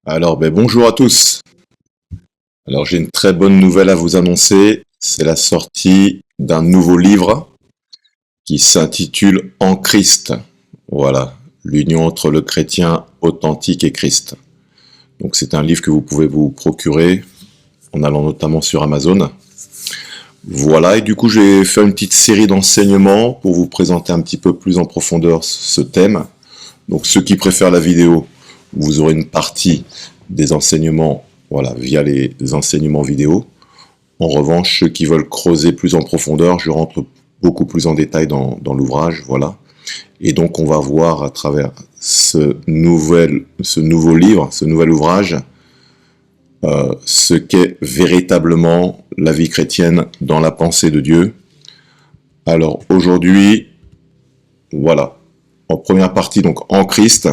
Alors, bonjour à tous. Alors, j'ai une très bonne nouvelle à vous annoncer. C'est la sortie d'un nouveau livre qui s'intitule En Christ. Voilà, l'union entre le chrétien authentique et Christ. Donc, c'est un livre que vous pouvez vous procurer en allant notamment sur Amazon. Voilà, et du coup, j'ai fait une petite série d'enseignements pour vous présenter un petit peu plus en profondeur ce thème. Donc, ceux qui préfèrent la vidéo, vous aurez une partie des enseignements, voilà, via les enseignements vidéo. En revanche, ceux qui veulent creuser plus en profondeur, je rentre beaucoup plus en détail dans l'ouvrage, voilà. Et donc, on va voir à travers ce nouveau livre, ce nouvel ouvrage, ce qu'est véritablement la vie chrétienne dans la pensée de Dieu. Alors, aujourd'hui, voilà, en première partie, donc en Christ.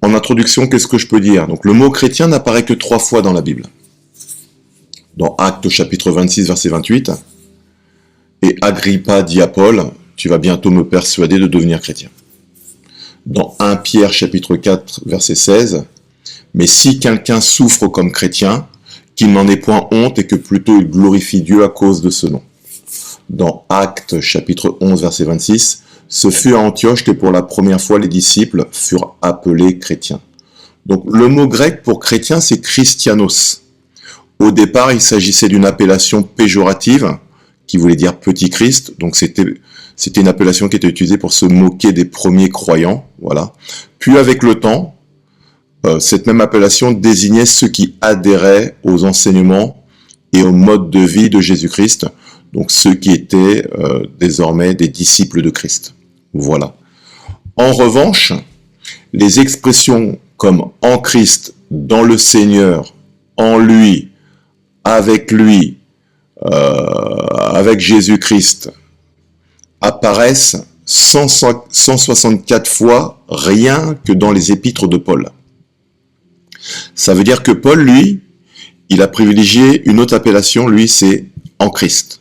En introduction, qu'est-ce que je peux dire? Donc, le mot chrétien n'apparaît que 3 fois dans la Bible. Dans Actes chapitre 26, verset 28, et Agrippa dit à Paul, tu vas bientôt me persuader de devenir chrétien. Dans 1 Pierre chapitre 4, verset 16, mais si quelqu'un souffre comme chrétien, qu'il n'en ait point honte et que plutôt il glorifie Dieu à cause de ce nom. Dans Actes chapitre 11, verset 26, ce fut à Antioche que pour la première fois les disciples furent appelés chrétiens. Donc le mot grec pour chrétien, c'est Christianos. Au départ, il s'agissait d'une appellation péjorative qui voulait dire petit Christ. Donc c'était une appellation qui était utilisée pour se moquer des premiers croyants. Voilà. Puis avec le temps, cette même appellation désignait ceux qui adhéraient aux enseignements et au mode de vie de Jésus-Christ. Donc ceux qui étaient désormais des disciples de Christ. Voilà. En revanche, les expressions comme en Christ, dans le Seigneur, en lui, avec Jésus-Christ, apparaissent 164 fois rien que dans les épîtres de Paul. Ça veut dire que Paul, lui, il a privilégié une autre appellation, lui, c'est en Christ.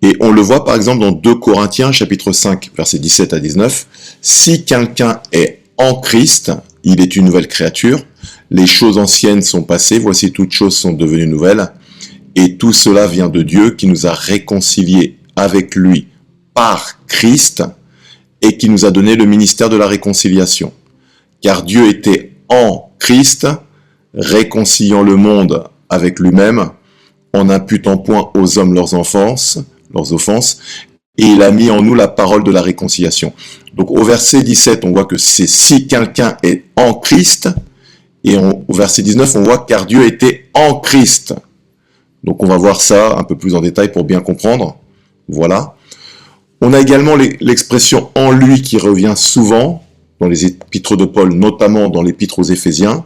Et on le voit par exemple dans 2 Corinthiens chapitre 5, versets 17 à 19. Si quelqu'un est en Christ, il est une nouvelle créature. Les choses anciennes sont passées, voici toutes choses sont devenues nouvelles. Et tout cela vient de Dieu qui nous a réconciliés avec lui par Christ et qui nous a donné le ministère de la réconciliation. Car Dieu était en Christ, réconciliant le monde avec lui-même, en n'imputant point aux hommes leurs offenses, et il a mis en nous la parole de la réconciliation. Donc au verset 17, on voit que c'est si quelqu'un est en Christ, et au verset 19, on voit car Dieu était en Christ. Donc on va voir ça un peu plus en détail pour bien comprendre. Voilà. On a également l'expression en lui qui revient souvent dans les épîtres de Paul, notamment dans l'épître aux Éphésiens,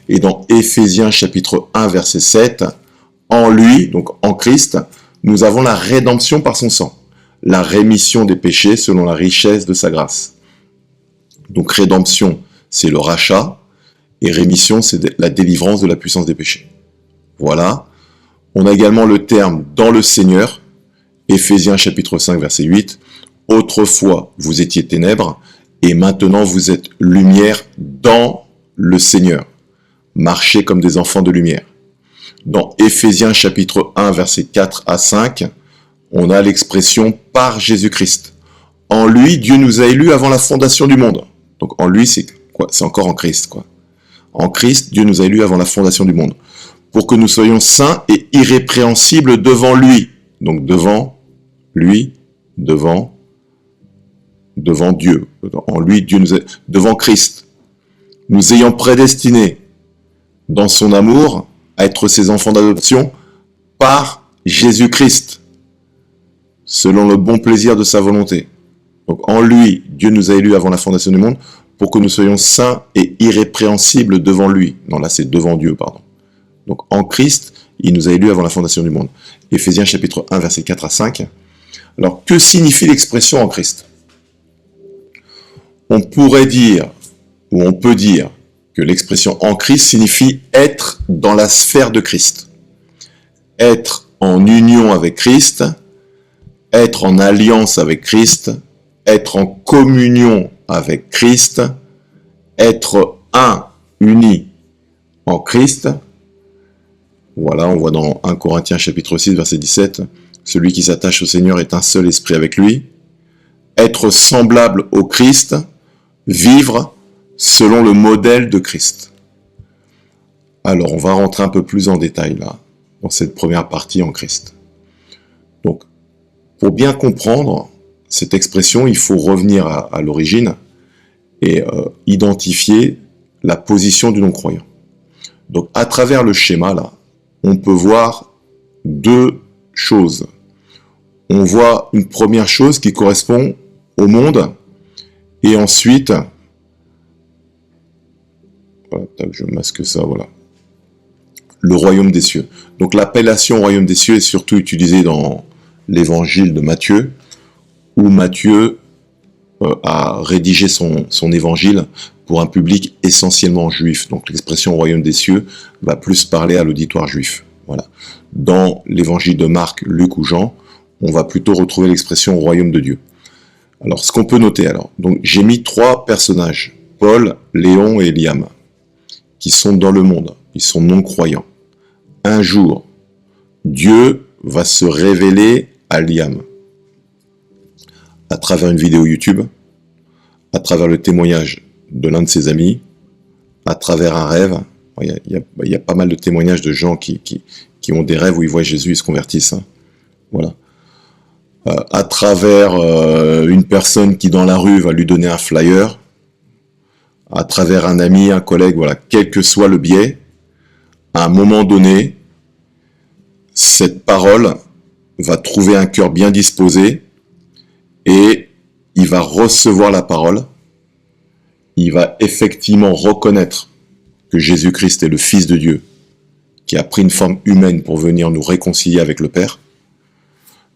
et dans Éphésiens chapitre 1, verset 7, en lui, donc en Christ, nous avons la rédemption par son sang, la rémission des péchés selon la richesse de sa grâce. Donc rédemption, c'est le rachat, et rémission, c'est la délivrance de la puissance des péchés. Voilà. On a également le terme « dans le Seigneur », Éphésiens chapitre 5, verset 8, « Autrefois, vous étiez ténèbres, et maintenant vous êtes lumière dans le Seigneur. Marchez comme des enfants de lumière. » Dans Éphésiens chapitre 1, versets 4 à 5, on a l'expression « par Jésus-Christ ». En lui, Dieu nous a élus avant la fondation du monde. Donc en lui, c'est quoi? C'est encore en Christ, quoi. En Christ, Dieu nous a élus avant la fondation du monde. Pour que nous soyons saints et irrépréhensibles devant lui. Donc devant lui, devant Dieu. En lui, Dieu nous a... devant Christ. Nous ayant prédestinés dans son amour à être ses enfants d'adoption par Jésus-Christ, selon le bon plaisir de sa volonté. Donc en lui, Dieu nous a élus avant la fondation du monde pour que nous soyons saints et irrépréhensibles devant lui. Non, là c'est devant Dieu, pardon. Donc en Christ, il nous a élus avant la fondation du monde. Éphésiens chapitre 1, versets 4 à 5. Alors, que signifie l'expression en Christ? On pourrait dire, ou on peut dire, que l'expression en Christ signifie être dans la sphère de Christ. Être en union avec Christ, être en alliance avec Christ, être en communion avec Christ, être uni en Christ. Voilà, on voit dans 1 Corinthiens chapitre 6, verset 17, « Celui qui s'attache au Seigneur est un seul esprit avec lui. » Être semblable au Christ, vivre selon le modèle de Christ. Alors, on va rentrer un peu plus en détail là, dans cette première partie en Christ. Donc, pour bien comprendre cette expression, il faut revenir à l'origine et identifier la position du non-croyant. Donc, à travers le schéma là, on peut voir deux choses. On voit une première chose qui correspond au monde, et ensuite, voilà, je masque ça, voilà, le royaume des cieux. Donc l'appellation royaume des cieux est surtout utilisée dans l'évangile de Matthieu, où Matthieu a rédigé son évangile pour un public essentiellement juif. Donc l'expression royaume des cieux va plus parler à l'auditoire juif. Voilà. Dans l'évangile de Marc, Luc ou Jean, on va plutôt retrouver l'expression royaume de Dieu. Alors, ce qu'on peut noter, donc j'ai mis 3 personnages, Paul, Léon et Liam, qui sont dans le monde, ils sont non-croyants. Un jour, Dieu va se révéler à Liam, à travers une vidéo YouTube, à travers le témoignage de l'un de ses amis, à travers un rêve. Il y a pas mal de témoignages de gens qui ont des rêves où ils voient Jésus, ils se convertissent. Hein. Voilà. À travers une personne qui dans la rue va lui donner un flyer, à travers un ami, un collègue, voilà, quel que soit le biais, à un moment donné, cette parole va trouver un cœur bien disposé et il va recevoir la parole, il va effectivement reconnaître que Jésus-Christ est le Fils de Dieu, qui a pris une forme humaine pour venir nous réconcilier avec le Père.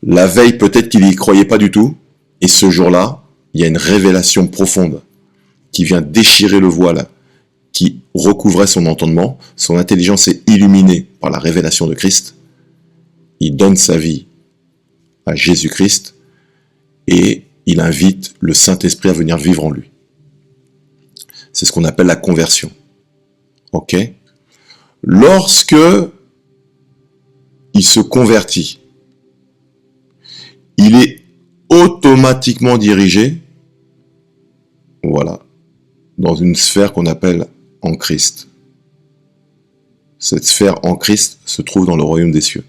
La veille, peut-être qu'il n'y croyait pas du tout, et ce jour-là, il y a une révélation profonde qui vient déchirer le voile, qui recouvrait son entendement, son intelligence est illuminée par la révélation de Christ, il donne sa vie à Jésus-Christ, et il invite le Saint-Esprit à venir vivre en lui. C'est ce qu'on appelle la conversion. Ok ? Lorsque il se convertit, il est automatiquement dirigé, voilà, dans une sphère qu'on appelle en Christ. Cette sphère en Christ se trouve dans le royaume des cieux.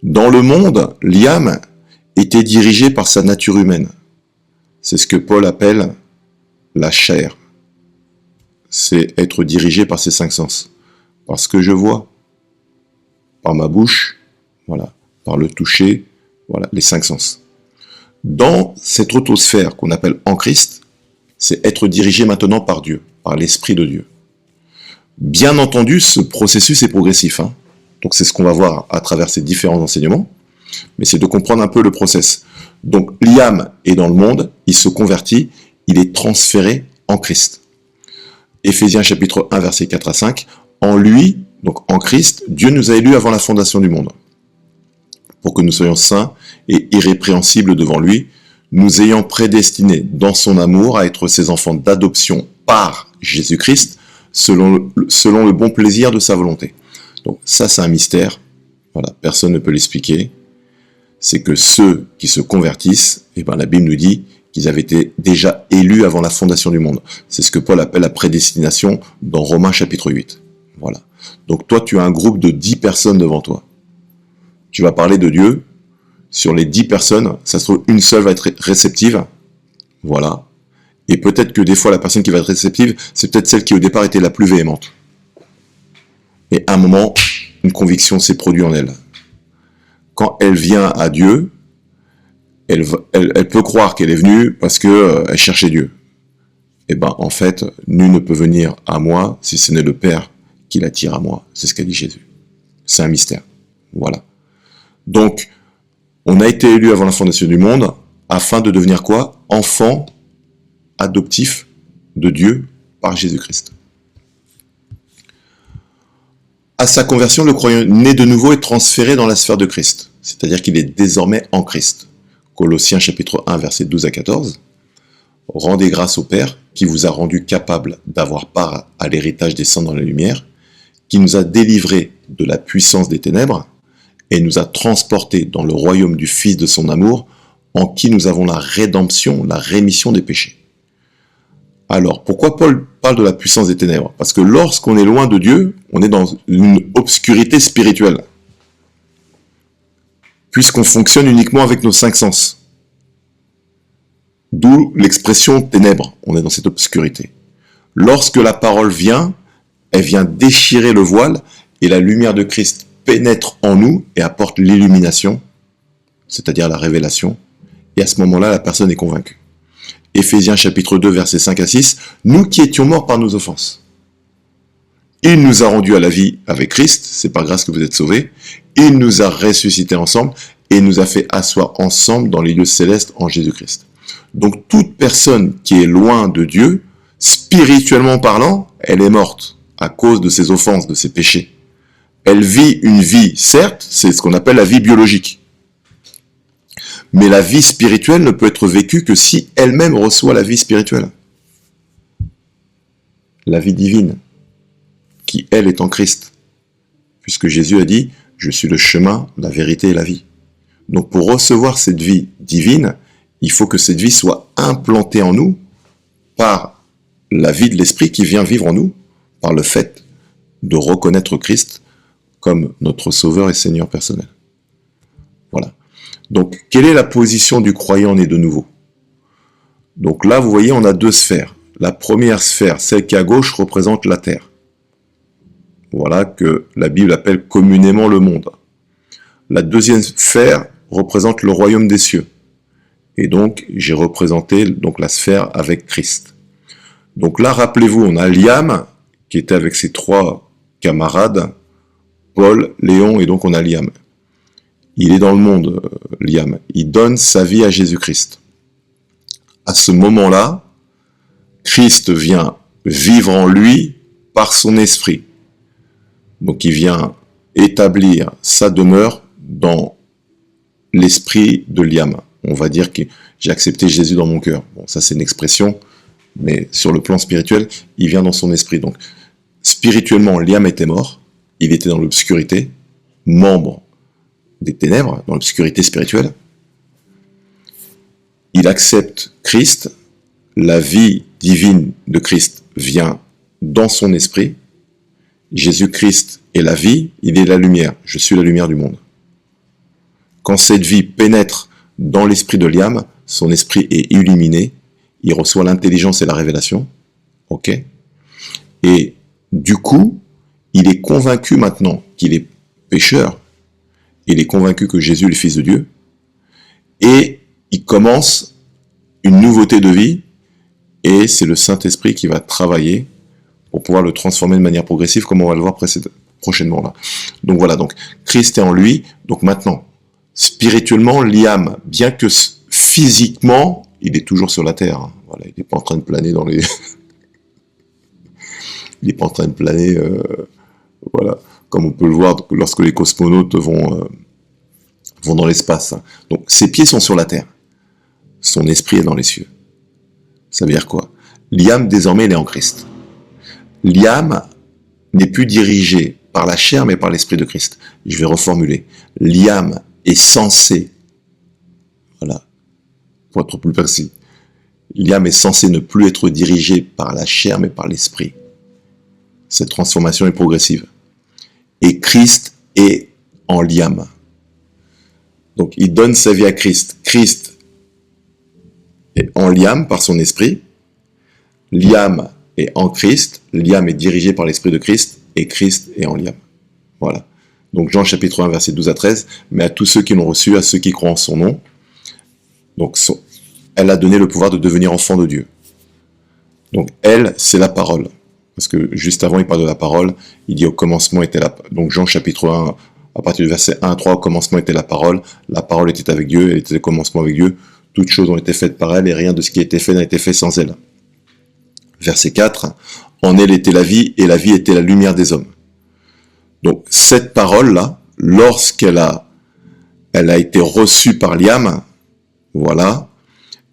Dans le monde, Liam était dirigé par sa nature humaine. C'est ce que Paul appelle la chair. C'est être dirigé par ses 5 sens. Par ce que je vois, par ma bouche, voilà, par le toucher, voilà, les 5 sens. Dans cette autosphère qu'on appelle en Christ, c'est être dirigé maintenant par Dieu, par l'Esprit de Dieu. Bien entendu, ce processus est progressif. Hein. Donc c'est ce qu'on va voir à travers ces différents enseignements. Mais c'est de comprendre un peu le process. Donc Liam est dans le monde, il se convertit, il est transféré en Christ. Éphésiens chapitre 1, versets 4 à 5. En lui, donc en Christ, Dieu nous a élus avant la fondation du monde, pour que nous soyons saints et irrépréhensibles devant lui, nous ayant prédestinés dans son amour à être ses enfants d'adoption par Jésus-Christ, selon le bon plaisir de sa volonté. Donc ça, c'est un mystère. Voilà, personne ne peut l'expliquer. C'est que ceux qui se convertissent, eh ben, la Bible nous dit qu'ils avaient été déjà élus avant la fondation du monde. C'est ce que Paul appelle la prédestination dans Romains chapitre 8. Voilà. Donc toi, tu as un groupe de 10 personnes devant toi. Tu vas parler de Dieu. Sur les 10 personnes, ça se trouve, une seule va être réceptive. Voilà. Et peut-être que des fois, la personne qui va être réceptive, c'est peut-être celle qui au départ était la plus véhémente. Et à un moment, une conviction s'est produite en elle. Quand elle vient à Dieu, elle peut croire qu'elle est venue parce qu'elle cherchait Dieu. Et ben, en fait, nul ne peut venir à moi si ce n'est le Père qui l'attire à moi. C'est ce qu'a dit Jésus. C'est un mystère. Voilà. Donc, on a été élus avant la fondation du monde afin de devenir quoi? Enfants adoptifs de Dieu par Jésus-Christ. À sa conversion, le croyant né de nouveau est transféré dans la sphère de Christ, c'est-à-dire qu'il est désormais en Christ. Colossiens chapitre 1, versets 12 à 14. Rendez grâce au Père qui vous a rendu capable d'avoir part à l'héritage des saints dans la lumière qui nous a délivrés de la puissance des ténèbres et nous a transportés dans le royaume du Fils de son amour, en qui nous avons la rédemption, la rémission des péchés. Alors, pourquoi Paul parle de la puissance des ténèbres? Parce que lorsqu'on est loin de Dieu, on est dans une obscurité spirituelle. Puisqu'on fonctionne uniquement avec nos 5 sens. D'où l'expression ténèbres, on est dans cette obscurité. Lorsque la parole vient, elle vient déchirer le voile et la lumière de Christ pénètre en nous et apporte l'illumination, c'est-à-dire la révélation. Et à ce moment-là, la personne est convaincue. Éphésiens chapitre 2, versets 5 à 6, « Nous qui étions morts par nos offenses, il nous a rendus à la vie avec Christ, c'est par grâce que vous êtes sauvés, il nous a ressuscités ensemble et nous a fait asseoir ensemble dans les lieux célestes en Jésus-Christ. » Donc toute personne qui est loin de Dieu, spirituellement parlant, elle est morte à cause de ses offenses, de ses péchés. Elle vit une vie, certes, c'est ce qu'on appelle la vie biologique. Mais la vie spirituelle ne peut être vécue que si elle-même reçoit la vie spirituelle. La vie divine, qui elle est en Christ. Puisque Jésus a dit, je suis le chemin, la vérité et la vie. Donc pour recevoir cette vie divine, il faut que cette vie soit implantée en nous par la vie de l'Esprit qui vient vivre en nous, par le fait de reconnaître Christ comme notre Sauveur et Seigneur personnel. Voilà. Donc, quelle est la position du croyant né de nouveau? Donc là, vous voyez, on a 2 sphères. La première sphère, celle qui est à gauche, représente la terre. Voilà que la Bible appelle communément le monde. La deuxième sphère représente le royaume des cieux. Et donc, j'ai représenté la sphère avec Christ. Donc là, rappelez-vous, on a Liam, qui était avec ses 3 camarades, Paul, Léon, et donc on a Liam. Il est dans le monde, Liam. Il donne sa vie à Jésus-Christ. À ce moment-là, Christ vient vivre en lui par son esprit. Donc il vient établir sa demeure dans l'esprit de Liam. On va dire que j'ai accepté Jésus dans mon cœur. Bon, ça c'est une expression, mais sur le plan spirituel, il vient dans son esprit. Donc spirituellement, Liam était mort. Il était dans l'obscurité, membre des ténèbres, dans l'obscurité spirituelle. Il accepte Christ, la vie divine de Christ vient dans son esprit. Jésus-Christ est la vie, il est la lumière. Je suis la lumière du monde. Quand cette vie pénètre dans l'esprit de Liam, son esprit est illuminé, il reçoit l'intelligence et la révélation. Ok. Et du coup, il est convaincu maintenant qu'il est pécheur. Il est convaincu que Jésus est le Fils de Dieu. Et il commence une nouveauté de vie. Et c'est le Saint-Esprit qui va travailler pour pouvoir le transformer de manière progressive, comme on va le voir prochainement là. Donc voilà, donc Christ est en lui. Donc maintenant, spirituellement, Liam, bien que physiquement, il est toujours sur la terre. Hein. Voilà, il n'est pas en train de planer dans les... il n'est pas en train de planer... Voilà, comme on peut le voir lorsque les cosmonautes vont dans l'espace. Donc, ses pieds sont sur la terre. Son esprit est dans les cieux. Ça veut dire quoi? Liam, désormais, il est en Christ. Liam n'est plus dirigé par la chair, mais par l'esprit de Christ. Je vais reformuler. Liam est censé, voilà, pour être plus précis, Liam est censé ne plus être dirigé par la chair, mais par l'esprit. Cette transformation est progressive. Et Christ est en Liam. Donc il donne sa vie à Christ. Christ est en Liam par son esprit. Liam est en Christ. Liam est dirigé par l'esprit de Christ. Et Christ est en Liam. Voilà. Donc Jean chapitre 1 verset 12 à 13. Mais à tous ceux qui l'ont reçu, à ceux qui croient en son nom. Donc elle a donné le pouvoir de devenir enfant de Dieu. Donc elle, c'est la parole. Parce que juste avant, il parle de la parole, il dit au commencement était la parole. Donc Jean chapitre 1, à partir du verset 1 à 3, au commencement était la parole était avec Dieu, elle était au commencement avec Dieu, toutes choses ont été faites par elle, et rien de ce qui a été fait n'a été fait sans elle. Verset 4, en elle était la vie, et la vie était la lumière des hommes. Donc cette parole-là, lorsqu'elle a été reçue par Liam, voilà,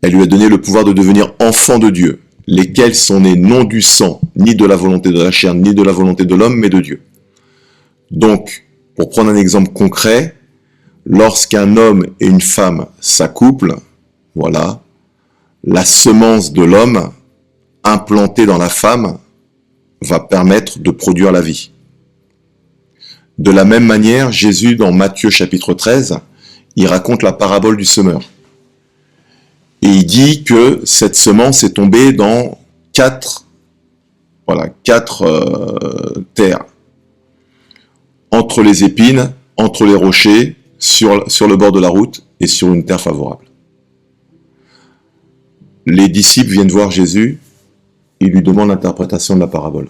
elle lui a donné le pouvoir de devenir enfant de Dieu, lesquels sont nés non du sang, ni de la volonté de la chair, ni de la volonté de l'homme, mais de Dieu. Donc, pour prendre un exemple concret, lorsqu'un homme et une femme s'accouplent, voilà, la semence de l'homme implantée dans la femme va permettre de produire la vie. De la même manière, Jésus, dans Matthieu chapitre 13, il raconte la parabole du semeur. Et il dit que cette semence est tombée dans quatre terres. Entre les épines, entre les rochers, sur le bord de la route et sur une terre favorable. Les disciples viennent voir Jésus, ils lui demandent l'interprétation de la parabole.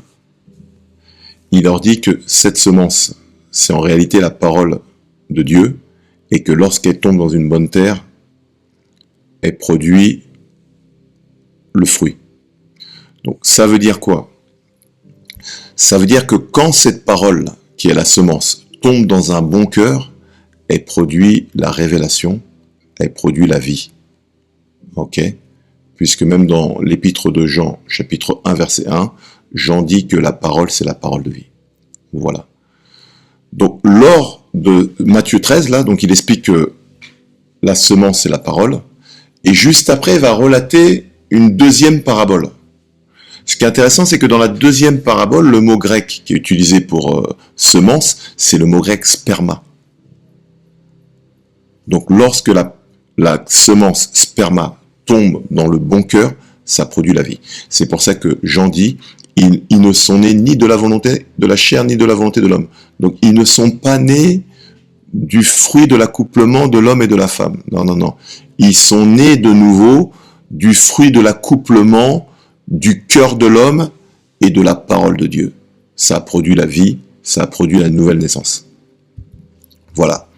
Il leur dit que cette semence, c'est en réalité la parole de Dieu, et que lorsqu'elle tombe dans une bonne terre, elle produit le fruit. Donc ça veut dire quoi? Ça veut dire que quand cette parole, qui est la semence, tombe dans un bon cœur, elle produit la révélation, elle produit la vie. Ok? Puisque même dans l'épître de Jean, chapitre 1, verset 1, Jean dit que la parole, c'est la parole de vie. Voilà. Donc, lors de Matthieu 13, là, donc il explique que la semence, c'est la parole, et juste après, il va relater une deuxième parabole. Ce qui est intéressant, c'est que dans la deuxième parabole, le mot grec qui est utilisé pour semence, c'est le mot grec sperma. Donc, lorsque la semence sperma tombe dans le bon cœur, ça produit la vie. C'est pour ça que Jean dit, ils ne sont nés ni de la volonté de la chair, ni de la volonté de l'homme. Donc, ils ne sont pas nés du fruit de l'accouplement de l'homme et de la femme. Non, non, non. Ils sont nés de nouveau du fruit de l'accouplement du cœur de l'homme et de la parole de Dieu. Ça a produit la vie, ça a produit la nouvelle naissance. Voilà.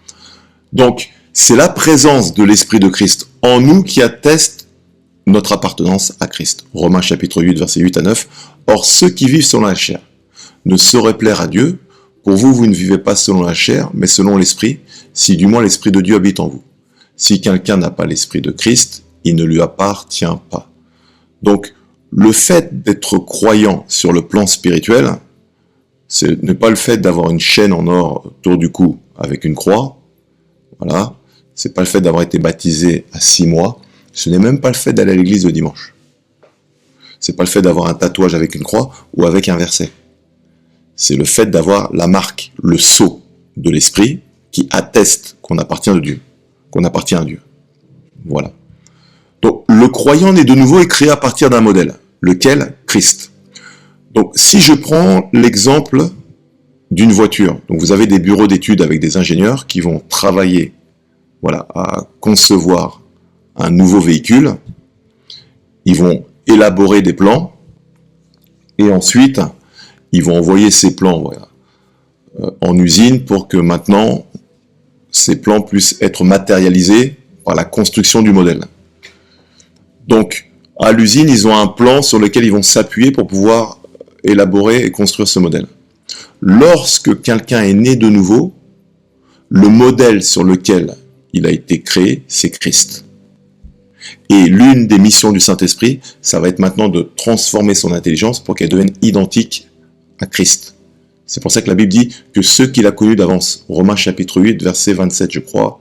Donc, c'est la présence de l'Esprit de Christ en nous qui atteste notre appartenance à Christ. Romains chapitre 8, versets 8 à 9. Or, ceux qui vivent selon la chair ne sauraient plaire à Dieu. Pour vous, vous ne vivez pas selon la chair, mais selon l'Esprit, si du moins l'Esprit de Dieu habite en vous. Si quelqu'un n'a pas l'Esprit de Christ, il ne lui appartient pas. Donc, le fait d'être croyant sur le plan spirituel, ce n'est pas le fait d'avoir une chaîne en or autour du cou avec une croix, voilà. C'est pas le fait d'avoir été baptisé à 6 mois, ce n'est même pas le fait d'aller à l'église le dimanche. C'est pas le fait d'avoir un tatouage avec une croix ou avec un verset. C'est le fait d'avoir la marque, le sceau de l'Esprit qui atteste qu'on appartient de Dieu, qu'on appartient à Dieu. Voilà. Donc, le croyant né de nouveau est créé à partir d'un modèle, lequel? Christ. Donc, si je prends l'exemple d'une voiture, donc vous avez des bureaux d'études avec des ingénieurs qui vont travailler, voilà, à concevoir un nouveau véhicule, ils vont élaborer des plans, et ensuite, ils vont envoyer ces plans, voilà, en usine pour que maintenant, ces plans puissent être matérialisés par la construction du modèle. Donc, à l'usine, ils ont un plan sur lequel ils vont s'appuyer pour pouvoir élaborer et construire ce modèle. Lorsque quelqu'un est né de nouveau, le modèle sur lequel il a été créé, c'est Christ. Et l'une des missions du Saint-Esprit, ça va être maintenant de transformer son intelligence pour qu'elle devienne identique à Christ. C'est pour ça que la Bible dit que ceux qu'il a connus d'avance, Romains chapitre 8, verset 27, je crois,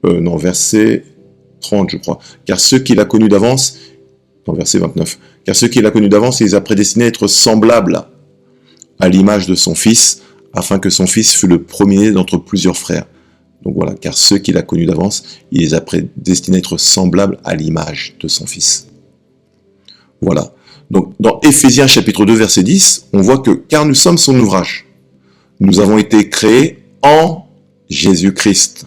verset 30, je crois, car ceux qu'il a connus d'avance, verset 29, car ceux qu'il a connus d'avance, il les a prédestinés à être semblables à l'image de son Fils, afin que son Fils fût le premier d'entre plusieurs frères. Donc voilà, car ceux qu'il a connus d'avance, il les a prédestinés à être semblables à l'image de son Fils. Voilà. Donc dans Éphésiens chapitre 2, verset 10, on voit que, car nous sommes son ouvrage, nous avons été créés en Jésus-Christ,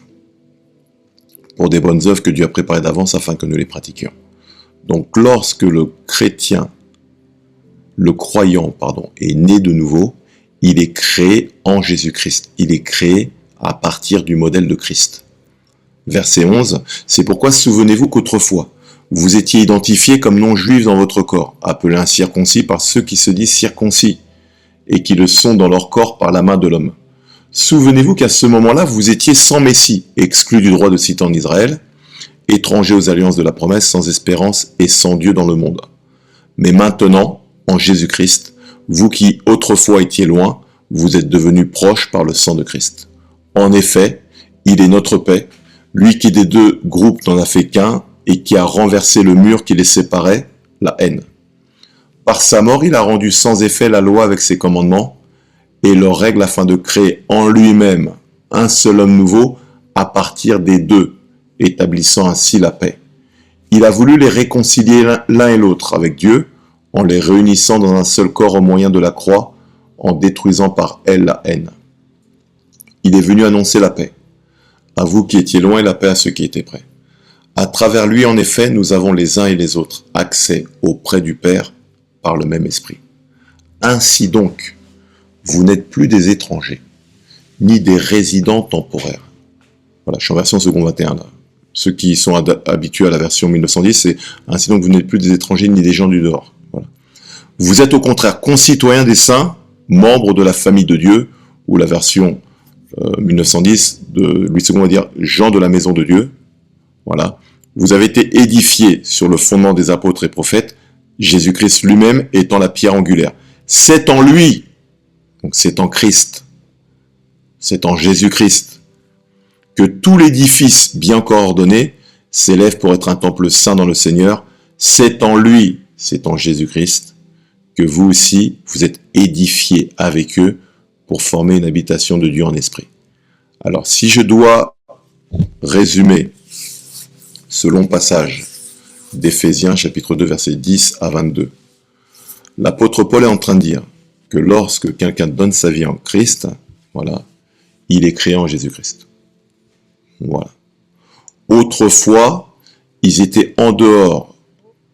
pour des bonnes œuvres que Dieu a préparées d'avance afin que nous les pratiquions. Donc lorsque le croyant, est né de nouveau, il est créé en Jésus-Christ. Il est créé à partir du modèle de Christ. Verset 11, c'est pourquoi souvenez-vous qu'autrefois, vous étiez identifiés comme non-juifs dans votre corps, appelés incirconcis par ceux qui se disent circoncis, et qui le sont dans leur corps par la main de l'homme. Souvenez-vous qu'à ce moment-là, vous étiez sans Messie, exclus du droit de cité en Israël, étrangers aux alliances de la promesse, sans espérance et sans Dieu dans le monde. Mais maintenant, en Jésus-Christ, vous qui autrefois étiez loin, vous êtes devenus proches par le sang de Christ. En effet, il est notre paix, lui qui des deux groupes n'en a fait qu'un et qui a renversé le mur qui les séparait, la haine. Par sa mort, il a rendu sans effet la loi avec ses commandements et leurs règles afin de créer en lui-même un seul homme nouveau à partir des deux, établissant ainsi la paix. Il a voulu les réconcilier l'un et l'autre avec Dieu en les réunissant dans un seul corps au moyen de la croix, en détruisant par elle la haine. Il est venu annoncer la paix, à vous qui étiez loin et la paix à ceux qui étaient près. À travers lui, en effet, nous avons les uns et les autres accès auprès du Père par le même esprit. Ainsi donc, vous n'êtes plus des étrangers, ni des résidents temporaires. Voilà, je suis en version second 21 là. Ceux qui sont habitués à la version 1910, c'est ainsi donc vous n'êtes plus des étrangers ni des gens du dehors. Voilà. Vous êtes au contraire concitoyens des saints, membres de la famille de Dieu, ou la version 1910 de Louis II va dire gens de la maison de Dieu. Voilà. Vous avez été édifiés sur le fondement des apôtres et prophètes, Jésus-Christ lui-même étant la pierre angulaire. C'est en lui, donc c'est en Christ, c'est en Jésus-Christ, que tout l'édifice bien coordonné s'élève pour être un temple saint dans le Seigneur. C'est en lui, c'est en Jésus-Christ, que vous aussi, vous êtes édifiés avec eux pour former une habitation de Dieu en esprit. Alors, si je dois résumer ce long passage d'Éphésiens chapitre 2, versets 10 à 22, l'apôtre Paul est en train de dire que lorsque quelqu'un donne sa vie en Christ, voilà, il est créé en Jésus-Christ. Voilà. Autrefois, ils étaient en dehors,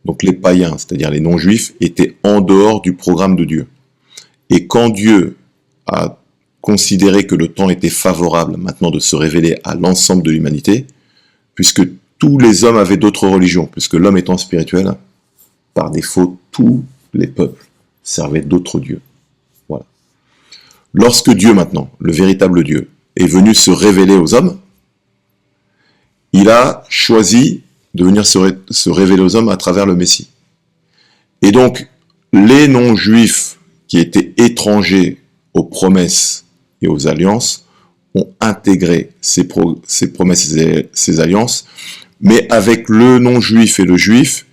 donc les païens, c'est-à-dire les non-juifs, étaient en dehors du programme de Dieu. Et quand Dieu a considéré que le temps était favorable maintenant de se révéler à l'ensemble de l'humanité, puisque tous les hommes avaient d'autres religions, puisque l'homme étant spirituel, par défaut, tous les peuples servaient d'autres dieux. Voilà. Lorsque Dieu maintenant, le véritable Dieu, est venu se révéler aux hommes, il a choisi de venir se révéler aux hommes à travers le Messie. Et donc, les non-juifs qui étaient étrangers aux promesses et aux alliances ont intégré ces promesses et ces alliances, mais avec le non-juif et le juif,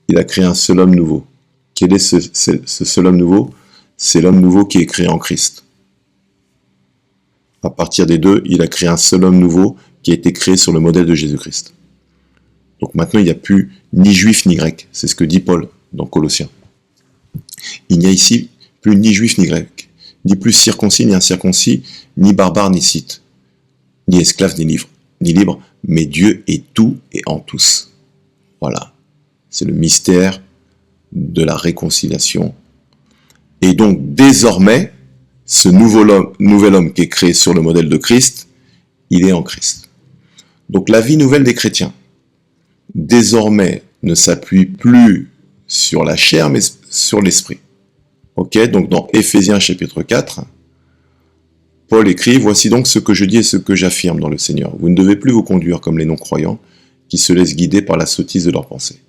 il a créé un seul homme nouveau. Quel est ce seul homme nouveau? C'est l'homme nouveau qui est créé en Christ. À partir des deux, il a créé un seul homme nouveau qui a été créé sur le modèle de Jésus-Christ. Donc maintenant, il n'y a plus ni juif ni grec. C'est ce que dit Paul dans Colossiens. Il n'y a ici plus ni juif ni grec, ni plus circoncis ni incirconcis, ni barbare ni scythe, ni esclave ni libre, mais Dieu est tout et en tous. Voilà. C'est le mystère de la réconciliation. Et donc, désormais, ce nouvel homme qui est créé sur le modèle de Christ, il est en Christ. Donc la vie nouvelle des chrétiens, désormais, ne s'appuie plus sur la chair, mais sur l'esprit. Ok, donc dans Éphésiens chapitre 4, Paul écrit « Voici donc ce que je dis et ce que j'affirme dans le Seigneur. Vous ne devez plus vous conduire comme les non-croyants qui se laissent guider par la sottise de leurs pensées.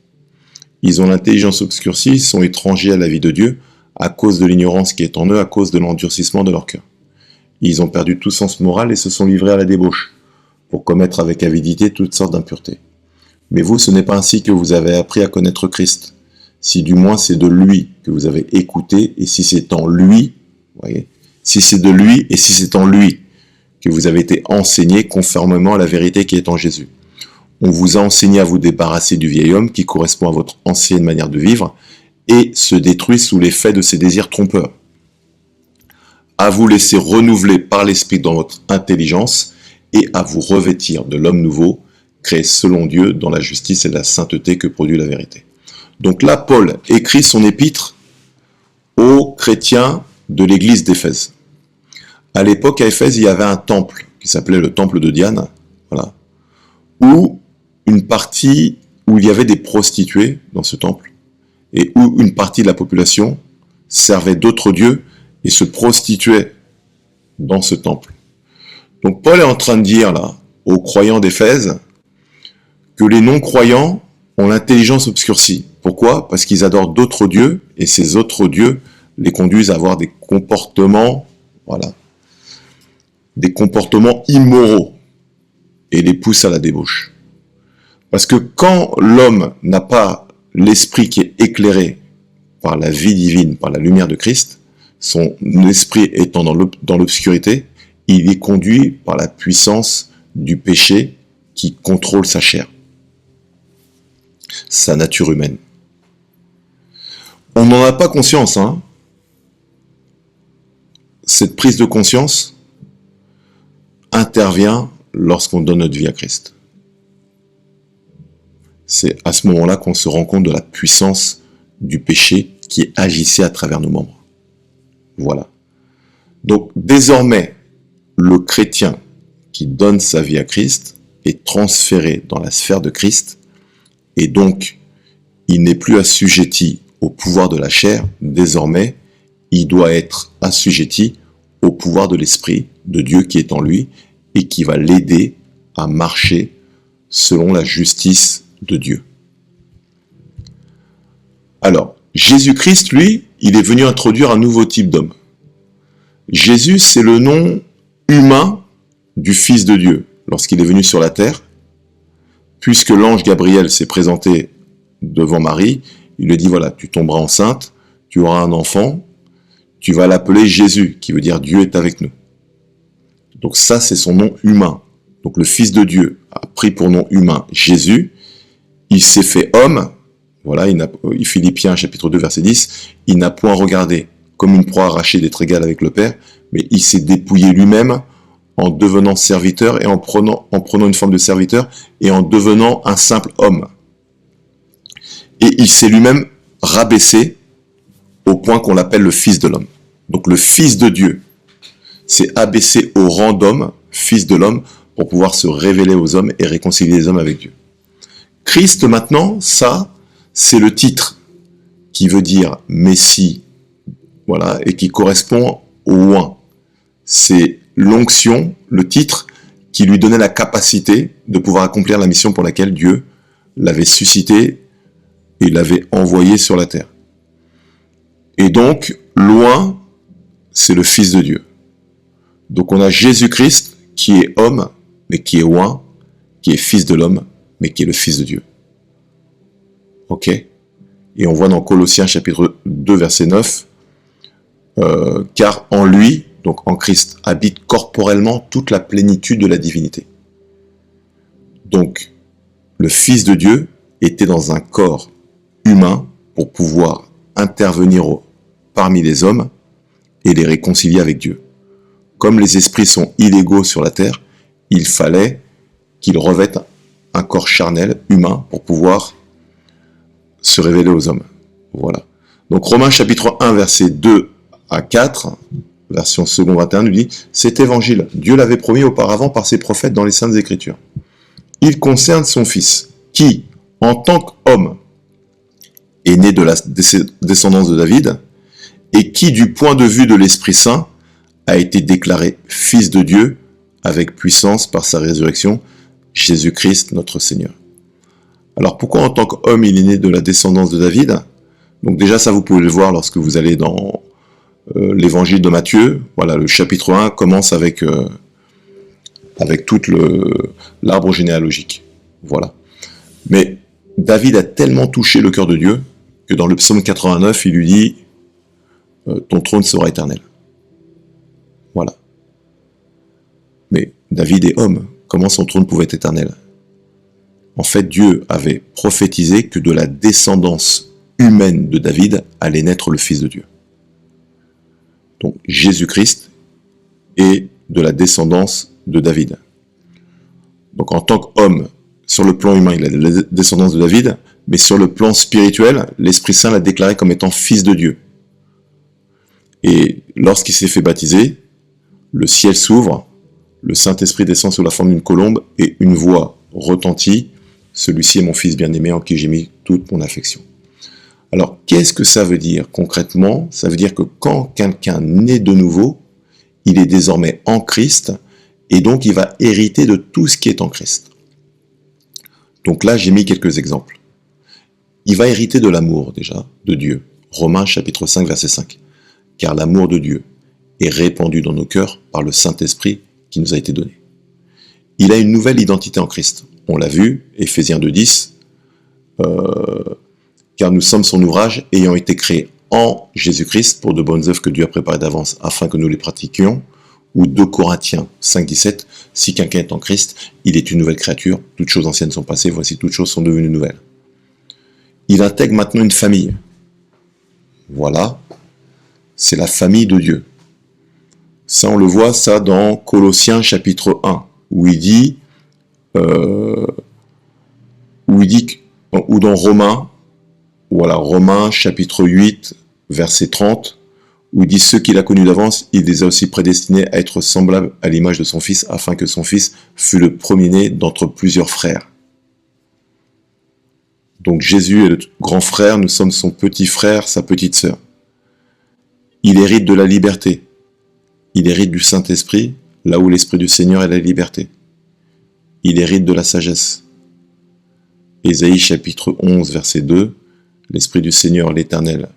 Ils ont l'intelligence obscurcie, sont étrangers à la vie de Dieu à cause de l'ignorance qui est en eux, à cause de l'endurcissement de leur cœur. Ils ont perdu tout sens moral et se sont livrés à la débauche, pour commettre avec avidité toutes sortes d'impuretés. Mais vous, ce n'est pas ainsi que vous avez appris à connaître Christ, si du moins c'est de lui que vous avez écouté, et si c'est en lui, voyez, si c'est de lui et si c'est en lui que vous avez été enseigné conformément à la vérité qui est en Jésus. On vous a enseigné à vous débarrasser du vieil homme qui correspond à votre ancienne manière de vivre et se détruit sous l'effet de ses désirs trompeurs. À vous laisser renouveler par l'esprit dans votre intelligence et à vous revêtir de l'homme nouveau, créé selon Dieu dans la justice et la sainteté que produit la vérité. Donc là, Paul écrit son épître aux chrétiens de l'église d'Éphèse. À l'époque, à Éphèse, il y avait un temple qui s'appelait le temple de Diane, voilà, où il y avait des prostituées dans ce temple, et où une partie de la population servait d'autres dieux et se prostituait dans ce temple. Donc Paul est en train de dire là, aux croyants d'Éphèse, que les non-croyants ont l'intelligence obscurcie. Pourquoi? Parce qu'ils adorent d'autres dieux, et ces autres dieux les conduisent à avoir des comportements, voilà, des comportements immoraux et les poussent à la débauche. Parce que quand l'homme n'a pas l'esprit qui est éclairé par la vie divine, par la lumière de Christ, son esprit étant dans l'obscurité, il est conduit par la puissance du péché qui contrôle sa chair, sa nature humaine. On n'en a pas conscience, hein. Cette prise de conscience intervient lorsqu'on donne notre vie à Christ. C'est à ce moment-là qu'on se rend compte de la puissance du péché qui agissait à travers nos membres. Voilà. Donc désormais, le chrétien qui donne sa vie à Christ est transféré dans la sphère de Christ et donc il n'est plus assujetti au pouvoir de la chair. Désormais, il doit être assujetti au pouvoir de l'Esprit de Dieu qui est en lui et qui va l'aider à marcher selon la justice de Dieu. Alors, Jésus-Christ, lui, il est venu introduire un nouveau type d'homme. Jésus, c'est le nom humain du Fils de Dieu lorsqu'il est venu sur la terre. Puisque l'ange Gabriel s'est présenté devant Marie, il lui dit, voilà, tu tomberas enceinte, tu auras un enfant, tu vas l'appeler Jésus, qui veut dire Dieu est avec nous. Donc ça, c'est son nom humain. Donc le Fils de Dieu a pris pour nom humain Jésus, il s'est fait homme, voilà, Philippiens chapitre 2 verset 10, il n'a point regardé comme une proie arrachée d'être égal avec le Père, mais il s'est dépouillé lui-même en devenant serviteur et en prenant une forme de serviteur et en devenant un simple homme. Et il s'est lui-même rabaissé au point qu'on l'appelle le Fils de l'homme. Donc le Fils de Dieu s'est abaissé au rang d'homme, Fils de l'homme, pour pouvoir se révéler aux hommes et réconcilier les hommes avec Dieu. Christ maintenant, ça, c'est le titre qui veut dire Messie, voilà, et qui correspond au oint. C'est l'onction, le titre, qui lui donnait la capacité de pouvoir accomplir la mission pour laquelle Dieu l'avait suscité et l'avait envoyé sur la terre. Et donc, loin, c'est le Fils de Dieu. Donc on a Jésus-Christ qui est homme, mais qui est oint, qui est Fils de l'homme, mais qui est le Fils de Dieu. Ok ? Et on voit dans Colossiens chapitre 2 verset 9, car en lui, donc en Christ, habite corporellement toute la plénitude de la divinité. Donc, le Fils de Dieu était dans un corps humain pour pouvoir intervenir parmi les hommes et les réconcilier avec Dieu. Comme les esprits sont illégaux sur la terre, il fallait qu'ils revêtent un corps charnel, humain, pour pouvoir se révéler aux hommes. Voilà. Donc Romains chapitre 1, versets 2 à 4, version second 21, nous dit « Cet évangile, Dieu l'avait promis auparavant par ses prophètes dans les Saintes Écritures. Il concerne son Fils, qui, en tant qu'homme, est né de la descendance de David, et qui, du point de vue de l'Esprit Saint, a été déclaré Fils de Dieu avec puissance par sa résurrection, Jésus-Christ notre Seigneur. » Alors pourquoi en tant qu'homme il est né de la descendance de David? Donc déjà ça vous pouvez le voir lorsque vous allez dans l'évangile de Matthieu. Voilà, le chapitre 1 commence avec tout l'arbre généalogique. Voilà. Mais David a tellement touché le cœur de Dieu que dans le psaume 89 il lui dit ton trône sera éternel. Voilà. Mais David est homme, comment son trône pouvait être éternel? En fait, Dieu avait prophétisé que de la descendance humaine de David allait naître le Fils de Dieu. Donc Jésus-Christ est de la descendance de David. Donc en tant qu'homme, sur le plan humain, il a de la descendance de David, mais sur le plan spirituel, l'Esprit Saint l'a déclaré comme étant Fils de Dieu. Et lorsqu'il s'est fait baptiser, le ciel s'ouvre, le Saint-Esprit descend sous la forme d'une colombe et une voix retentit. Celui-ci est mon Fils bien-aimé en qui j'ai mis toute mon affection. Alors, qu'est-ce que ça veut dire concrètement? Ça veut dire que quand quelqu'un naît de nouveau, il est désormais en Christ, et donc il va hériter de tout ce qui est en Christ. Donc là, j'ai mis quelques exemples. Il va hériter de l'amour, déjà, de Dieu. Romains chapitre 5, verset 5. car l'amour de Dieu est répandu dans nos cœurs par le Saint-Esprit qui nous a été donné. Il a une nouvelle identité en Christ. On l'a vu, Éphésiens 2,10, car nous sommes son ouvrage ayant été créés en Jésus-Christ pour de bonnes œuvres que Dieu a préparées d'avance afin que nous les pratiquions, ou 2 Corinthiens 5,17, si quelqu'un est en Christ, il est une nouvelle créature, toutes choses anciennes sont passées, voici toutes choses sont devenues nouvelles. Il intègre maintenant une famille. Voilà, c'est la famille de Dieu. Ça, on le voit ça dans Colossiens chapitre 1, où il dit, ou dans Romains, voilà, Romains chapitre 8, verset 30, où il dit « Ceux qu'il a connus d'avance, il les a aussi prédestinés à être semblables à l'image de son Fils, afin que son Fils fût le premier-né d'entre plusieurs frères. » Donc Jésus est le grand frère, nous sommes son petit frère, sa petite sœur. Il hérite de la liberté. Il hérite du Saint-Esprit, là où l'Esprit du Seigneur est la liberté. Il hérite de la sagesse. Ésaïe chapitre 11, verset 2, « L'Esprit du Seigneur, l'Éternel,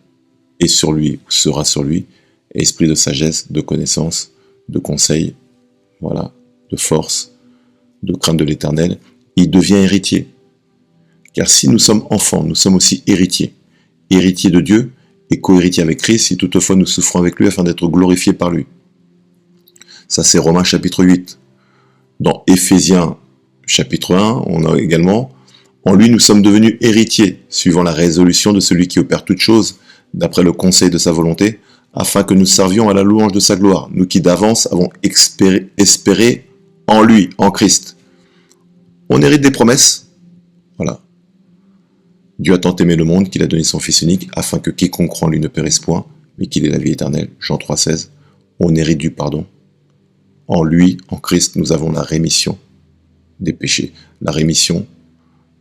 est sur lui, ou sera sur lui, esprit de sagesse, de connaissance, de conseil, voilà, de force, de crainte de l'Éternel. Il devient héritier. Car si nous sommes enfants, nous sommes aussi héritiers. Héritiers de Dieu et co-héritiers avec Christ, si toutefois nous souffrons avec lui afin d'être glorifiés par lui. » Ça c'est Romains chapitre 8. Dans Éphésiens chapitre 1, on a également « En lui nous sommes devenus héritiers, suivant la résolution de celui qui opère toutes choses, d'après le conseil de sa volonté, afin que nous servions à la louange de sa gloire, nous qui d'avance avons espéré en lui, en Christ. » On hérite des promesses. Voilà. Dieu a tant aimé le monde qu'il a donné son Fils unique, afin que quiconque croit en lui ne périsse point, mais qu'il ait la vie éternelle. Jean 3,16. On hérite du pardon. En lui, en Christ, nous avons la rémission des péchés. La rémission,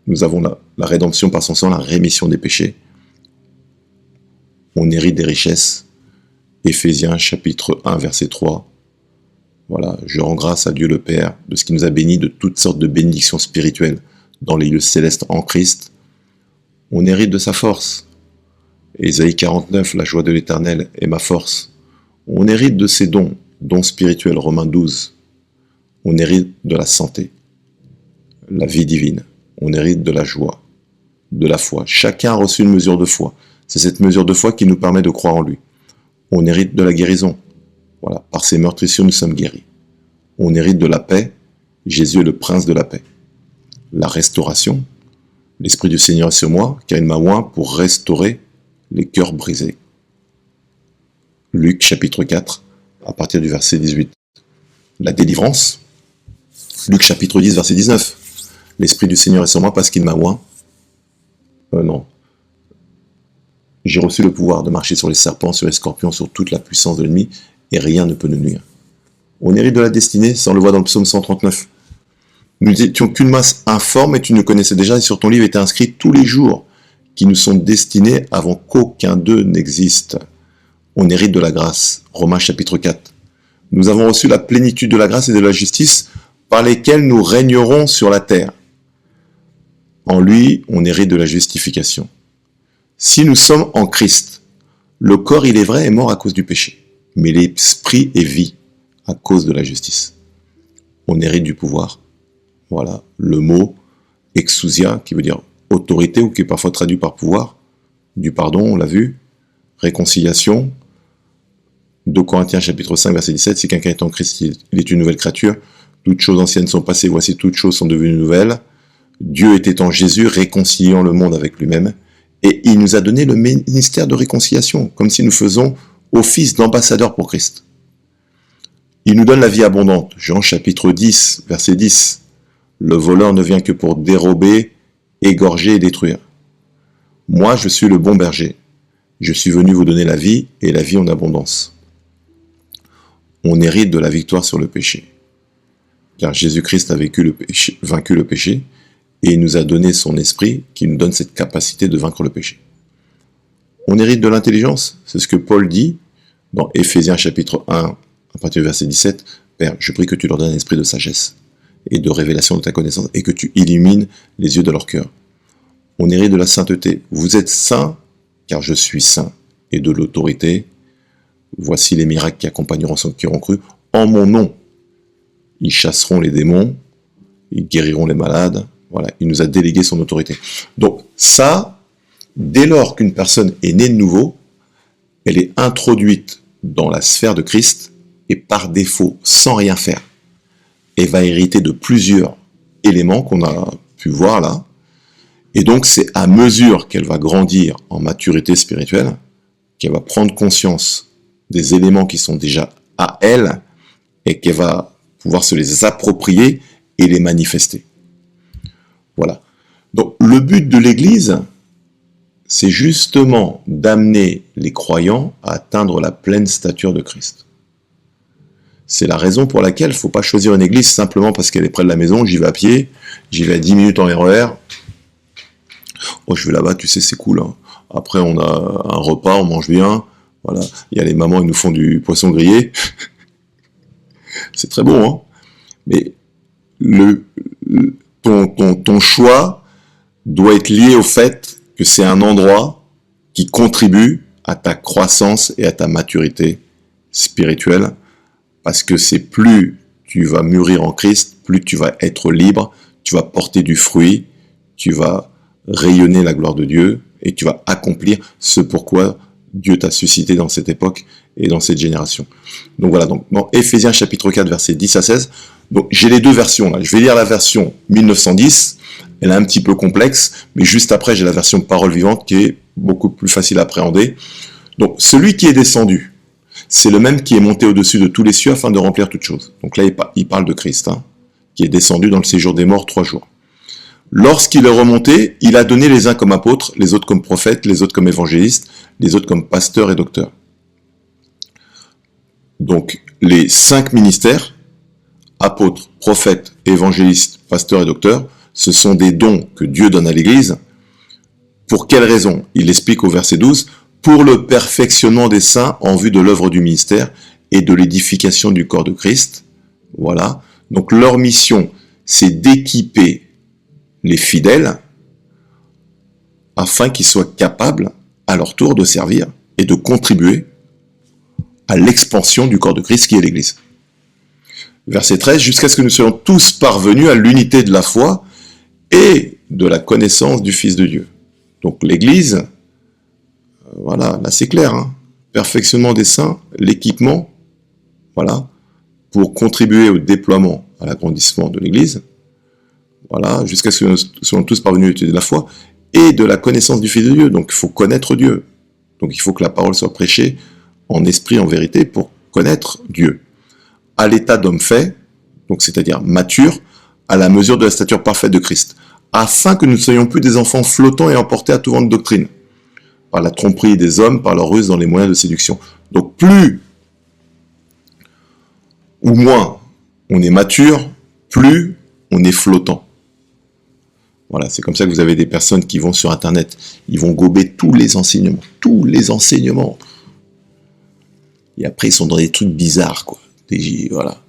nous avons la rédemption par son sang, la rémission des péchés. On hérite des richesses. Éphésiens chapitre 1, verset 3. Voilà, je rends grâce à Dieu le Père de ce qui nous a bénis de toutes sortes de bénédictions spirituelles dans les lieux célestes en Christ. On hérite de sa force. Ésaïe 49, la joie de l'Éternel est ma force. On hérite de ses dons, dons spirituels, Romains 12. On hérite de la santé, la vie divine. On hérite de la joie, de la foi. Chacun a reçu une mesure de foi. C'est cette mesure de foi qui nous permet de croire en lui. On hérite de la guérison. Voilà, par ses meurtrissures, nous sommes guéris. On hérite de la paix. Jésus est le prince de la paix. La restauration. L'Esprit du Seigneur est sur moi, car il m'a oint pour restaurer les cœurs brisés. Luc chapitre 4, à partir du verset 18. La délivrance. Luc chapitre 10, verset 19. L'Esprit du Seigneur est sur moi parce qu'il m'a oint. Non. J'ai reçu le pouvoir de marcher sur les serpents, sur les scorpions, sur toute la puissance de l'ennemi, et rien ne peut nous nuire. On hérite de la destinée, ça on le voit dans le psaume 139. Nous n'étions qu'une masse informe et tu nous connaissais déjà, et sur ton livre étaient inscrits tous les jours qui nous sont destinés avant qu'aucun d'eux n'existe. On hérite de la grâce. Romains chapitre 4. Nous avons reçu la plénitude de la grâce et de la justice par lesquelles nous régnerons sur la terre. En lui, on hérite de la justification. Si nous sommes en Christ, le corps, il est vrai, est mort à cause du péché, mais l'esprit est vie à cause de la justice. On hérite du pouvoir. Voilà, le mot exousia, qui veut dire autorité, ou qui est parfois traduit par pouvoir, du pardon, on l'a vu, réconciliation. 2 Corinthiens chapitre 5, verset 17, si quelqu'un est en Christ, il est une nouvelle créature, toutes choses anciennes sont passées, voici toutes choses sont devenues nouvelles. Dieu était en Jésus, réconciliant le monde avec lui-même, et il nous a donné le ministère de réconciliation, comme si nous faisons office d'ambassadeur pour Christ. Il nous donne la vie abondante. Jean chapitre 10, verset 10. Le voleur ne vient que pour dérober, égorger et détruire. Moi, je suis le bon berger. Je suis venu vous donner la vie et la vie en abondance. On hérite de la victoire sur le péché. Car Jésus-Christ a vaincu le péché et il nous a donné son esprit qui nous donne cette capacité de vaincre le péché. On hérite de l'intelligence, c'est ce que Paul dit dans Éphésiens chapitre 1, à partir du verset 17. Père, je prie que tu leur donnes un esprit de sagesse et de révélation de ta connaissance et que tu illumines les yeux de leur cœur. On hérite de la sainteté. Vous êtes saints car je suis saint. Et de l'autorité. voici les miracles qui accompagneront ceux qui auront cru. En mon nom, ils chasseront les démons, ils guériront les malades. Voilà, il nous a délégué son autorité. Donc ça, dès lors qu'une personne est née de nouveau, elle est introduite dans la sphère de Christ et par défaut, sans rien faire, elle va hériter de plusieurs éléments qu'on a pu voir là. Et donc c'est à mesure qu'elle va grandir en maturité spirituelle, qu'elle va prendre conscience des éléments qui sont déjà à elle et qu'elle va pouvoir se les approprier et les manifester. Voilà. Donc le but de l'Église, c'est justement d'amener les croyants à atteindre la pleine stature de Christ. C'est la raison pour laquelle il ne faut pas choisir une église simplement parce qu'elle est près de la maison, j'y vais à pied, j'y vais à 10 minutes en RER. Oh, je vais là-bas, tu sais, c'est cool. Hein. Après, on a un repas, on mange bien. Voilà. Il y a les mamans, ils nous font du poisson grillé. C'est très bon, hein. Mais ton choix doit être lié au fait que c'est un endroit qui contribue à ta croissance et à ta maturité spirituelle. Parce que c'est plus tu vas mûrir en Christ, plus tu vas être libre, tu vas porter du fruit, tu vas rayonner la gloire de Dieu et tu vas accomplir ce pourquoi Dieu t'a suscité dans cette époque et dans cette génération. Donc voilà, donc dans Éphésiens chapitre 4, versets 10 à 16, donc j'ai les deux versions là. Je vais lire la version 1910, elle est un petit peu complexe, mais juste après j'ai la version parole vivante qui est beaucoup plus facile à appréhender. Donc celui qui est descendu, c'est le même qui est monté au-dessus de tous les cieux afin de remplir toutes choses. Donc là, il parle de Christ, hein, qui est descendu dans le séjour des morts 3 jours. Lorsqu'il est remonté, il a donné les uns comme apôtres, les autres comme prophètes, les autres comme évangélistes, les autres comme pasteurs et docteurs. Donc, les 5 ministères, apôtres, prophètes, évangélistes, pasteurs et docteurs, ce sont des dons que Dieu donne à l'Église. Pour quelle raison? Il explique au verset 12, pour le perfectionnement des saints en vue de l'œuvre du ministère et de l'édification du corps de Christ. Voilà. Donc leur mission, c'est d'équiper les fidèles afin qu'ils soient capables, à leur tour, de servir et de contribuer à l'expansion du corps de Christ qui est l'Église. Verset 13, jusqu'à ce que nous soyons tous parvenus à l'unité de la foi et de la connaissance du Fils de Dieu. Donc l'Église, voilà, là c'est clair, hein. Perfectionnement des saints, l'équipement, voilà, pour contribuer au déploiement, à l'agrandissement de l'Église, voilà, jusqu'à ce que nous soyons tous parvenus à l'étude de la foi et de la connaissance du Fils de Dieu. Donc il faut connaître Dieu. Donc il faut que la parole soit prêchée en esprit, en vérité, pour connaître Dieu. À l'état d'homme fait, donc c'est-à-dire mature, à la mesure de la stature parfaite de Christ, afin que nous ne soyons plus des enfants flottants et emportés à tout vent de doctrine, par la tromperie des hommes, par leur ruse dans les moyens de séduction. Donc plus ou moins on est mature, plus on est flottant. Voilà, c'est comme ça que vous avez des personnes qui vont sur Internet, ils vont gober tous les enseignements. Et après, ils sont dans des trucs bizarres, quoi. Voilà.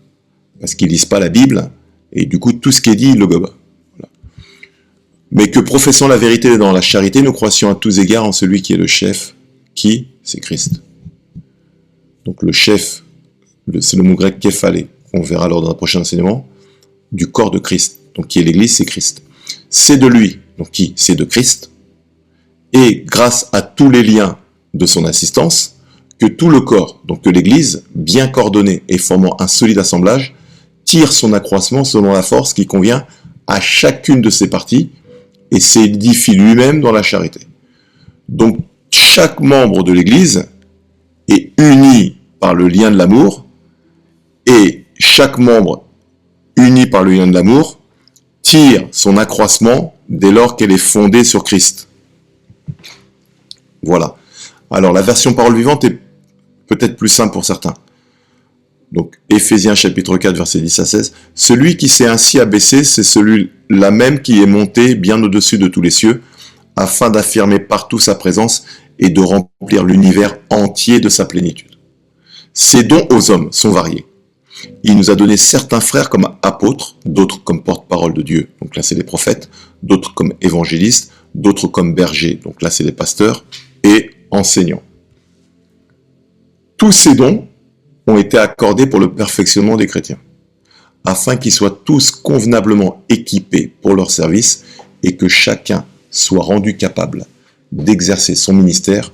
Parce qu'ils lisent pas la Bible, et du coup, tout ce qui est dit, ils le gobent. Voilà. Mais que professant la vérité dans la charité, nous croissions à tous égards en celui qui est le chef, qui? C'est Christ. Donc le chef, c'est le mot grec képhalé, qu'on verra lors d'un prochain enseignement, du corps de Christ. Donc qui est l'Église, c'est Christ. C'est de lui, donc qui? C'est de Christ. Et grâce à tous les liens de son assistance, que tout le corps, donc que l'Église, bien coordonnée et formant un solide assemblage, tire son accroissement selon la force qui convient à chacune de ses parties et s'édifie lui-même dans la charité. Donc chaque membre de l'Église est uni par le lien de l'amour et chaque membre uni par le lien de l'amour tire son accroissement dès lors qu'elle est fondée sur Christ. Voilà. Alors la version parole vivante est peut-être plus simple pour certains. Donc Éphésiens chapitre 4 verset 10 à 16. Celui qui s'est ainsi abaissé, c'est celui-là même qui est monté bien au-dessus de tous les cieux, afin d'affirmer partout sa présence et de remplir l'univers entier de sa plénitude. Ses dons aux hommes sont variés. Il nous a donné certains frères comme apôtres, d'autres comme porte-parole de Dieu, donc là c'est les prophètes, d'autres comme évangélistes, d'autres comme bergers, donc là c'est les pasteurs, et enseignants. tous ces dons ont été accordés pour le perfectionnement des chrétiens, afin qu'ils soient tous convenablement équipés pour leur service et que chacun soit rendu capable d'exercer son ministère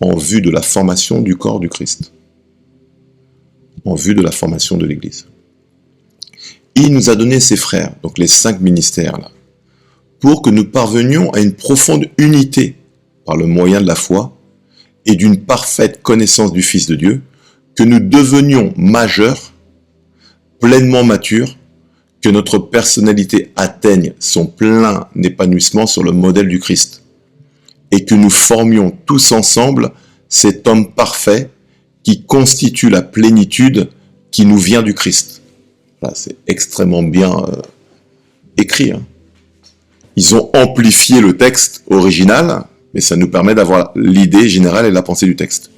en vue de la formation du corps du Christ, en vue de la formation de l'Église. Il nous a donné ses frères, donc les 5 ministères là, pour que nous parvenions à une profonde unité par le moyen de la foi et d'une parfaite connaissance du Fils de Dieu, que nous devenions majeurs, pleinement matures, que notre personnalité atteigne son plein épanouissement sur le modèle du Christ, et que nous formions tous ensemble cet homme parfait qui constitue la plénitude qui nous vient du Christ. Là, c'est extrêmement bien écrit. Ils ont amplifié le texte original, mais ça nous permet d'avoir l'idée générale et la pensée du texte.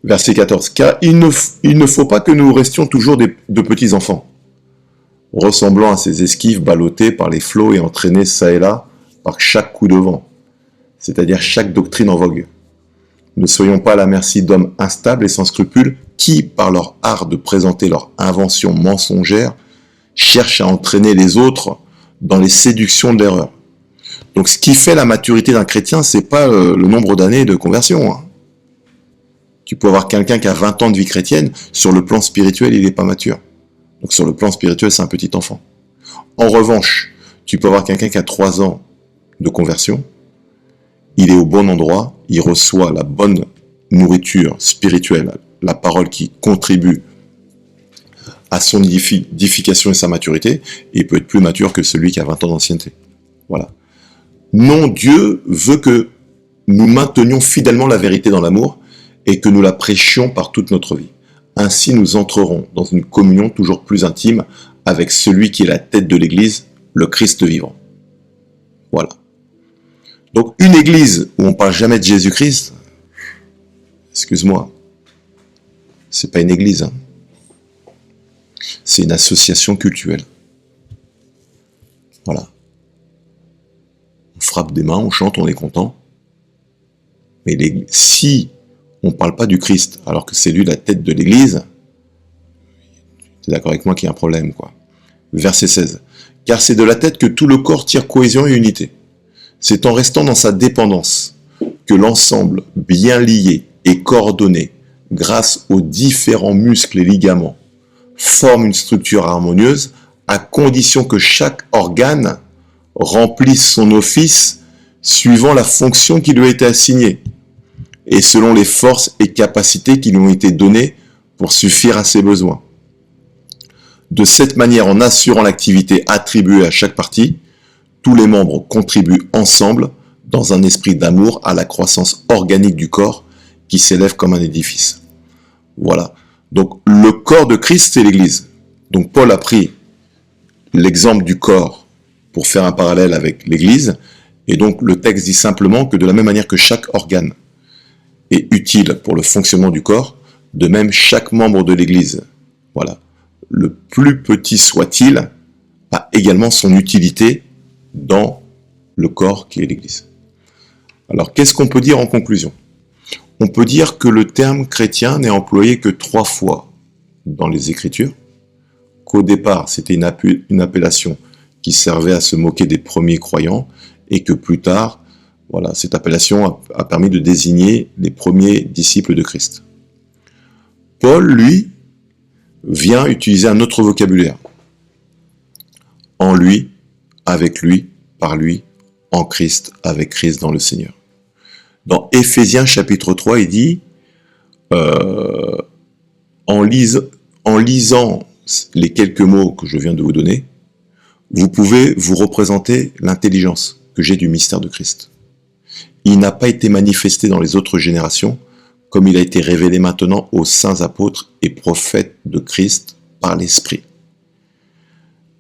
Verset 14. Car il ne faut pas que nous restions toujours de petits enfants, ressemblant à ces esquives ballottées par les flots et entraînées çà et là par chaque coup de vent, c'est-à-dire chaque doctrine en vogue. Ne soyons pas à la merci d'hommes instables et sans scrupules qui, par leur art de présenter leur invention mensongère, cherchent à entraîner les autres dans les séductions de l'erreur. Donc ce qui fait la maturité d'un chrétien, c'est pas le nombre d'années de conversion. Tu peux avoir quelqu'un qui a 20 ans de vie chrétienne, sur le plan spirituel, il n'est pas mature. Donc sur le plan spirituel, c'est un petit enfant. En revanche, tu peux avoir quelqu'un qui a 3 ans de conversion, il est au bon endroit, il reçoit la bonne nourriture spirituelle, la parole qui contribue à son édification et sa maturité, et il peut être plus mature que celui qui a 20 ans d'ancienneté. Voilà. Non, Dieu veut que nous maintenions fidèlement la vérité dans l'amour et que nous la prêchions par toute notre vie. Ainsi, nous entrerons dans une communion toujours plus intime avec celui qui est la tête de l'Église, le Christ vivant. Voilà. Donc, une Église où on parle jamais de Jésus-Christ, excuse-moi, c'est pas une Église, c'est une association cultuelle. Voilà. On frappe des mains, on chante, on est content. Mais si on ne parle pas du Christ, alors que c'est lui la tête de l'Église, tu es d'accord avec moi qu'il y a un problème, quoi. Verset 16. Car c'est de la tête que tout le corps tire cohésion et unité. C'est en restant dans sa dépendance que l'ensemble, bien lié et coordonné, grâce aux différents muscles et ligaments, forme une structure harmonieuse, à condition que chaque organe remplisse son office suivant la fonction qui lui a été assignée et selon les forces et capacités qui lui ont été données pour suffire à ses besoins. De cette manière, en assurant l'activité attribuée à chaque partie, tous les membres contribuent ensemble dans un esprit d'amour à la croissance organique du corps qui s'élève comme un édifice. Voilà. Donc le corps de Christ, c'est l'Église. Donc Paul a pris l'exemple du corps pour faire un parallèle avec l'Église, et donc le texte dit simplement que de la même manière que chaque organe est utile pour le fonctionnement du corps, de même chaque membre de l'Église, voilà, le plus petit soit-il, a également son utilité dans le corps qui est l'Église. Alors qu'est-ce qu'on peut dire en conclusion? On peut dire que le terme chrétien n'est employé que 3 fois dans les Écritures, qu'au départ c'était une appellation qui servait à se moquer des premiers croyants, et que plus tard, voilà, cette appellation a permis de désigner les premiers disciples de Christ. Paul, lui, vient utiliser un autre vocabulaire. En lui, avec lui, par lui, en Christ, avec Christ dans le Seigneur. Dans Éphésiens chapitre 3, il dit, en lisant les quelques mots que je viens de vous donner, vous pouvez vous représenter l'intelligence que j'ai du mystère de Christ. Il n'a pas été manifesté dans les autres générations, comme il a été révélé maintenant aux saints apôtres et prophètes de Christ par l'Esprit.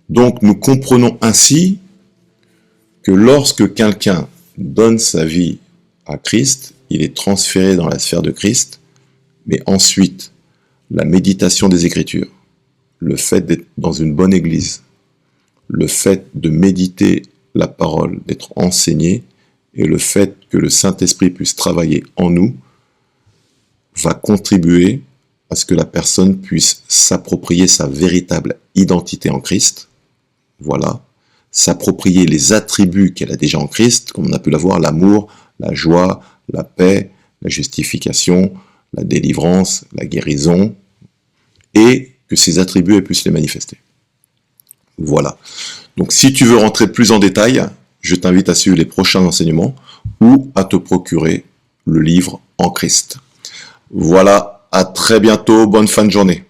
Donc nous comprenons ainsi que lorsque quelqu'un donne sa vie à Christ, il est transféré dans la sphère de Christ, mais ensuite, la méditation des Écritures, le fait d'être dans une bonne église, le fait de méditer la parole, d'être enseigné, et le fait que le Saint-Esprit puisse travailler en nous, va contribuer à ce que la personne puisse s'approprier sa véritable identité en Christ. Voilà. S'approprier les attributs qu'elle a déjà en Christ, comme on a pu l'avoir, l'amour, la joie, la paix, la justification, la délivrance, la guérison, et que ces attributs elles puissent les manifester. Voilà. Donc si tu veux rentrer plus en détail, je t'invite à suivre les prochains enseignements ou à te procurer le livre En Christ. Voilà, à très bientôt, bonne fin de journée.